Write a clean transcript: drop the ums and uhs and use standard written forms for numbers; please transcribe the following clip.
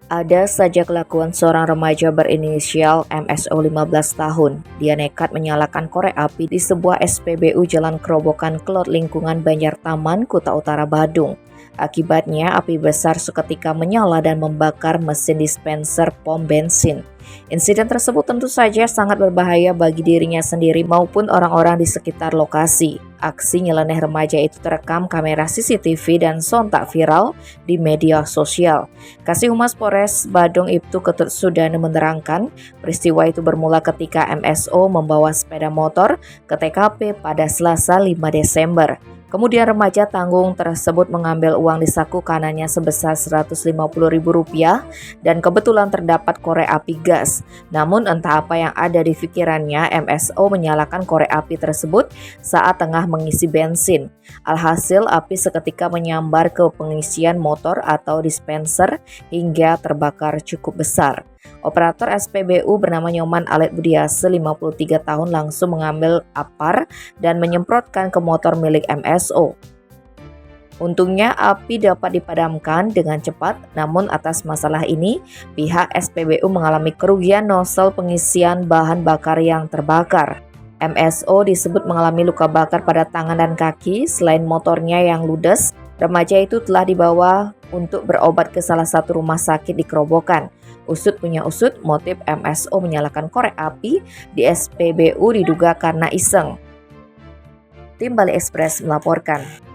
Ada saja kelakuan seorang remaja berinisial MSO 15 tahun. Dia nekat menyalakan korek api di sebuah SPBU Jalan Kerobokan Klot lingkungan Banjartaman, Kuta Utara, Badung. Akibatnya api besar seketika menyala dan membakar mesin dispenser pom bensin. Insiden tersebut tentu saja sangat berbahaya bagi dirinya sendiri maupun orang-orang di sekitar lokasi. Aksi nyeleneh remaja itu terekam kamera CCTV dan sontak viral di media sosial. Kasih Humas Polres Badung Ibtu Ketut Sudana menerangkan, peristiwa itu bermula ketika MSO membawa sepeda motor ke TKP pada Selasa 5 Desember. Kemudian remaja tanggung tersebut mengambil uang di saku kanannya sebesar Rp150.000 dan kebetulan terdapat korek api gas. Namun entah apa yang ada di pikirannya, MSO menyalakan korek api tersebut saat tengah mengisi bensin. Alhasil api seketika menyambar ke pengisian motor atau dispenser hingga terbakar cukup besar. Operator SPBU bernama Nyoman Alet Budiase 53 tahun langsung mengambil apar dan menyemprotkan ke motor milik MSO. Untungnya api dapat dipadamkan dengan cepat, namun atas masalah ini pihak SPBU mengalami kerugian nozzle pengisian bahan bakar yang terbakar. MSO disebut mengalami luka bakar pada tangan dan kaki. Selain motornya yang ludes, remaja itu telah dibawa untuk berobat ke salah satu rumah sakit di Kerobokan. Usut punya usut, motif MSO menyalakan korek api di SPBU diduga karena iseng. Tim Bali Express melaporkan.